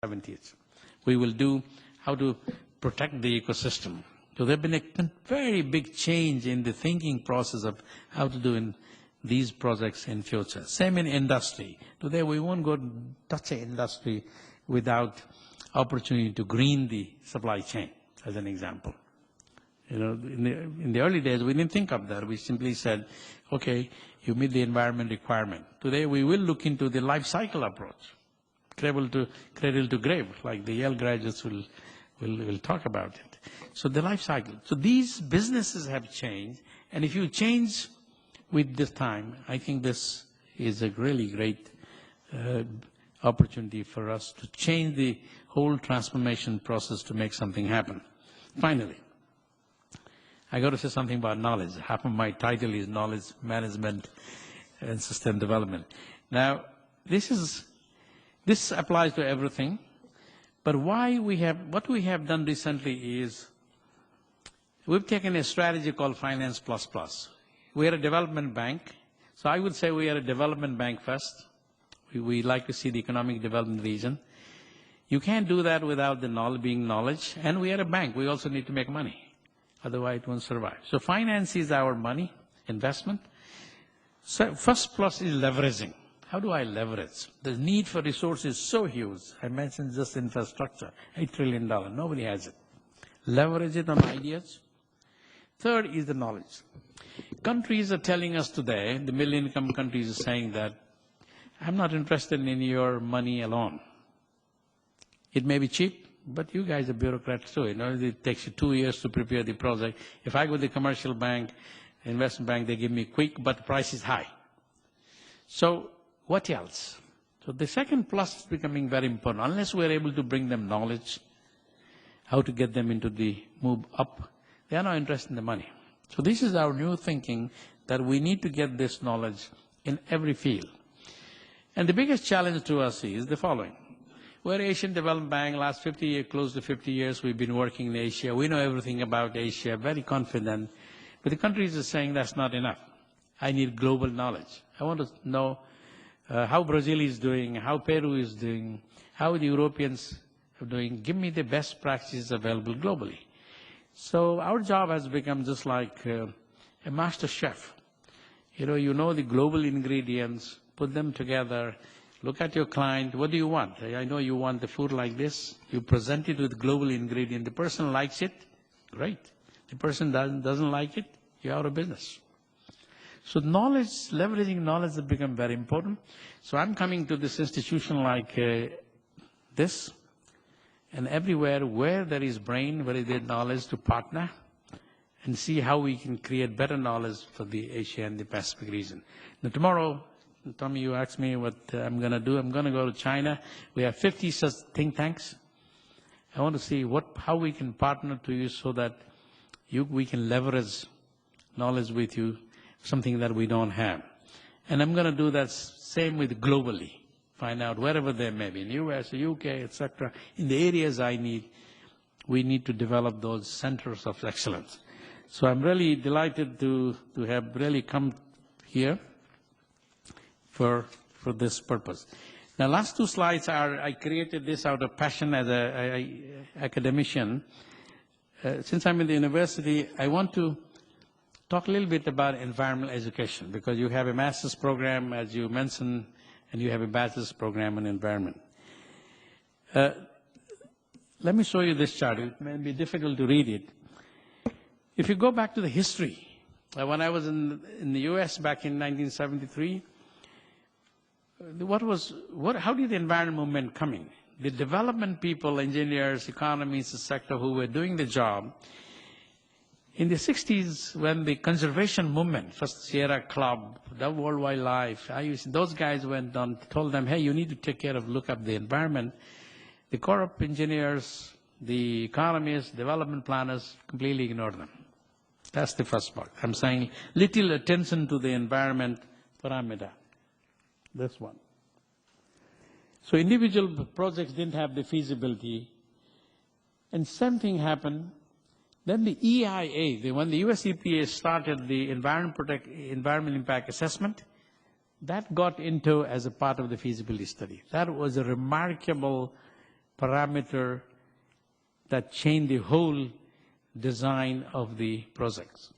70s. We will do how to protect the ecosystem. So there has been a very big change in the thinking process of how to do in these projects in future. Same in industry. Today we won't go touch an industry without opportunity to green the supply chain, as an example. You know, in the early days, we didn't think of that. We simply said, okay, you meet the environment requirement. Today, we will look into the life cycle approach, cradle to grave, like the Yale graduates will talk about it. So the life cycle. So these businesses have changed, and if you change with this time, I think this is a really great opportunity for us to change the whole transformation process to make something happen. Finally, I got to say something about knowledge. Half of my title is Knowledge Management and System Development. Now, this applies to everything, but what we have done recently is we've taken a strategy called Finance Plus Plus. We are a development bank, so I would say we are a development bank first. We like to see the economic development region. You can't do that without the knowledge being knowledge, and we are a bank. We also need to make money. Otherwise, it won't survive. So finance is our money, investment. So first plus is leveraging. How do I leverage? The need for resources is so huge. I mentioned just infrastructure, $8 trillion. Nobody has it. Leverage it on ideas. Third is the knowledge. Countries are telling us today, the middle-income countries are saying that, I'm not interested in your money alone. It may be cheap, but you guys are bureaucrats too. You know, it takes you 2 years to prepare the project. If I go to the commercial bank, investment bank, they give me quick, but the price is high. So what else? So the second plus is becoming very important. Unless we're able to bring them knowledge, how to get them into the move up, they are not interested in the money. So this is our new thinking, that we need to get this knowledge in every field. And the biggest challenge to us is the following. We're Asian Development Bank. Last 50 years, close to 50 years, we've been working in Asia. We know everything about Asia, very confident. But the countries are saying that's not enough. I need global knowledge. I want to know how Brazil is doing, how Peru is doing, how the Europeans are doing. Give me the best practices available globally. So our job has become just like a master chef. You know the global ingredients, put them together. Look at your client. What do you want? I know you want the food like this. You present it with global ingredient. The person likes it, great. The person doesn't like it, you're out of business. So knowledge, leveraging knowledge has become very important. So I'm coming to this institution like this, and everywhere where there is brain, where there is knowledge, to partner and see how we can create better knowledge for the Asia and the Pacific region. Now tomorrow, Tommy, you asked me what I'm going to do. I'm going to go to China. We have 50 such think tanks. I want to see how we can partner to you so that we can leverage knowledge with you, something that we don't have. And I'm going to do that same with globally. Find out wherever they may be, in the US, the UK, etc. In the areas we need to develop those centers of excellence. So I'm really delighted to have really come here for this purpose. Now, last two slides I created this out of passion as an academician. Since I'm in the university, I want to talk a little bit about environmental education, because you have a master's program, as you mentioned, and you have a bachelor's program in environment. Let me show you this chart. It may be difficult to read it. If you go back to the history, when I was in the US back in 1973, how did the environment movement come in? The development people, engineers, economists, etc., who were doing the job, in the 60s, when the conservation movement, first Sierra Club, the World Wildlife, those guys went on, told them, hey, you need to look up the environment. The corrupt engineers, the economists, development planners completely ignored them. That's the first part. I'm saying little attention to the environment parameter. This one. So individual projects didn't have the feasibility, and same thing happened. Then the EIA, when the US EPA started the environmental impact assessment, that got into as a part of the feasibility study. That was a remarkable parameter that changed the whole design of the projects.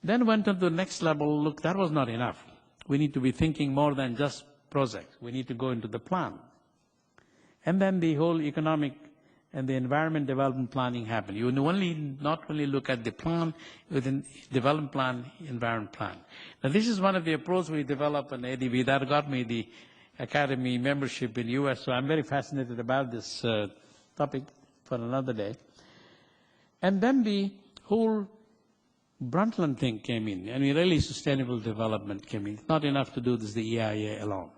Then went on to the next level. Look, that was not enough. We need to be thinking more than just projects. We need to go into the plan. And then the whole economic and the environment development planning happened. You not only look at the plan, within development plan, environment plan. Now this is one of the approaches we developed in ADB that got me the Academy membership in US, so I'm very fascinated about this topic for another day. And then the whole Brundtland thing came in, and really sustainable development came in. It's not enough to do this, the EIA alone.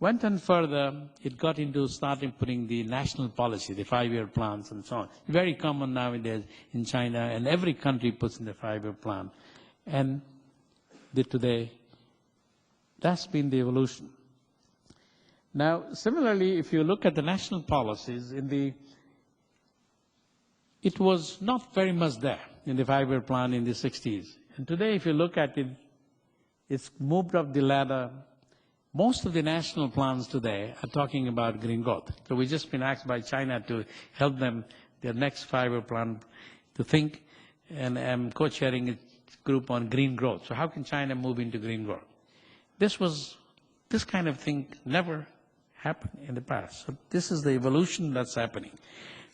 Went on further, it got into starting putting the national policy, the 5-year plans and so on. Very common nowadays in China, and every country puts in the 5-year plan. And today, that's been the evolution. Now, similarly, if you look at the national policies, it was not very much there in the 5-year plan in the 60s. And today, if you look at it, it's moved up the ladder. Most of the national plans today are talking about green growth. So we've just been asked by China to help them, their next 5-year plan, to think, and I'm co-chairing a group on green growth. So how can China move into green growth? This kind of thing never happened in the past. So this is the evolution that's happening.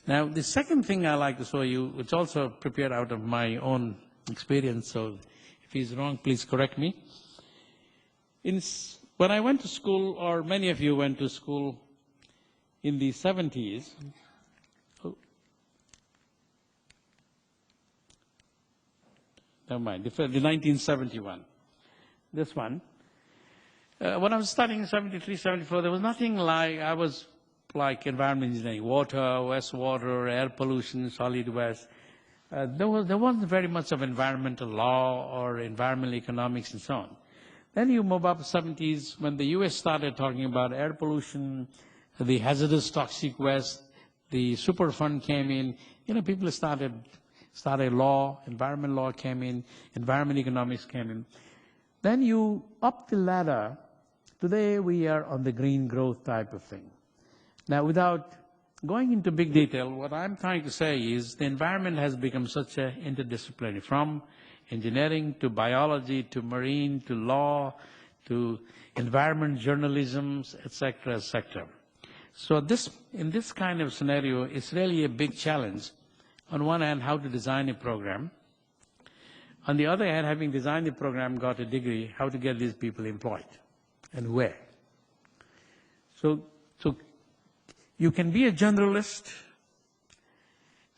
Now, the second thing I like to show you, which also prepared out of my own experience, so if he's wrong, please correct me. When I went to school, or many of you went to school in the 70s, never mind, the 1971, this one. When I was studying in 73, 74, there was nothing like, I was like environment engineering, water, wastewater, air pollution, solid waste. There wasn't very much of environmental law or environmental economics and so on. Then you move up to the 70s when the US started talking about air pollution, the hazardous toxic waste, the Superfund came in, people started law, environment law came in, environment economics came in. Then you up the ladder, today we are on the green growth type of thing. Now without going into big detail, what I'm trying to say is the environment has become such an interdisciplinary, from engineering to biology to marine to law to environment journalism, etc., etc. So in this kind of scenario, it's really a big challenge. On one hand, how to design a program. On the other hand, having designed the program, got a degree, how to get these people employed and where. So you can be a generalist.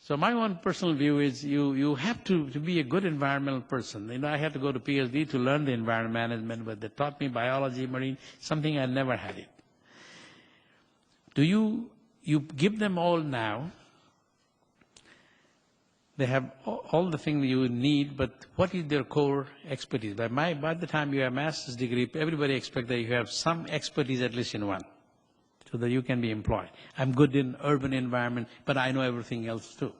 So my own personal view is you have to be a good environmental person. I had to go to PhD to learn the environment management, but they taught me biology, marine, something I never had it. You give them all now. They have all the things you need, but what is their core expertise? By the time you have a master's degree, everybody expects that you have some expertise at least in one, so that you can be employed. I'm good in urban environment, but I know everything else too.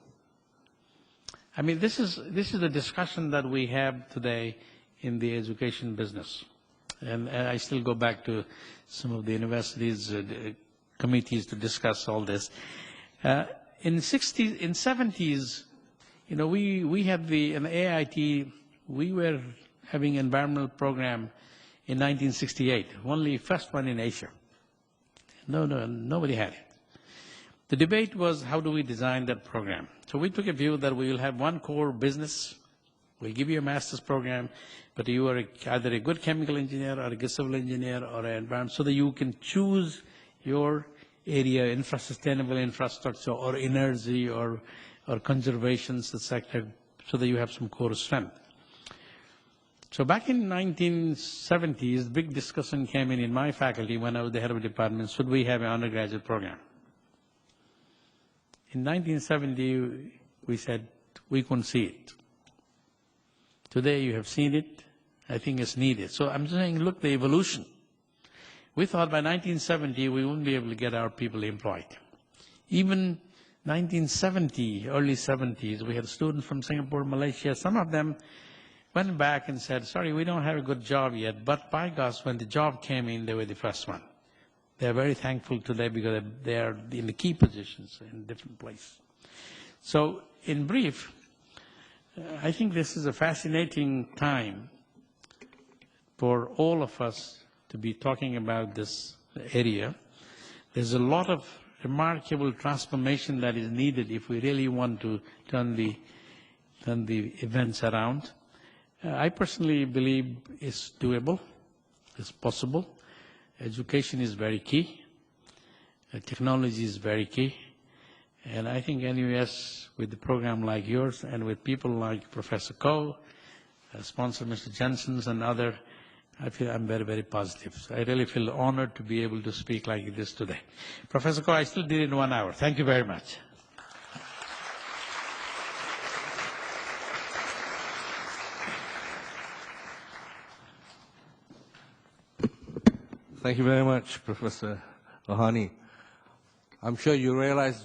I mean, this is the discussion that we have today in the education business. And I still go back to some of the universities, committees to discuss all this. In 70s, we had in the AIT, we were having an environmental program in 1968, only first one in Asia. Nobody had it. The debate was, how do we design that program? So we took a view that we will have one core business. We'll give you a master's program, but you are either a good chemical engineer or a good civil engineer or an environment, so that you can choose your area, sustainable infrastructure or energy or conservation, etc., so that you have some core strength. So back in 1970s, big discussion came in my faculty when I was the head of a department, should we have an undergraduate program? In 1970, we said we couldn't see it. Today you have seen it. I think it's needed. So I'm saying, look, the evolution. We thought by 1970 we wouldn't be able to get our people employed. Even 1970, early 70s, we had students from Singapore, Malaysia. Some of them went back and said, sorry, we don't have a good job yet, but by gosh, when the job came in, they were the first one. They are very thankful today because they are in the key positions in different places. So, in brief, I think this is a fascinating time for all of us to be talking about this area. There's a lot of remarkable transformation that is needed if we really want to turn the events around. I personally believe it's doable, it's possible. Education is very key. Technology is very key. And I think NUS, with a program like yours and with people like Professor Koh, sponsor Mr. Jensen's and other, I'm very, very positive. So I really feel honored to be able to speak like this today. Professor Koh, I still did it in 1 hour. Thank you very much. Thank you very much, Professor Lohani. I'm sure you realize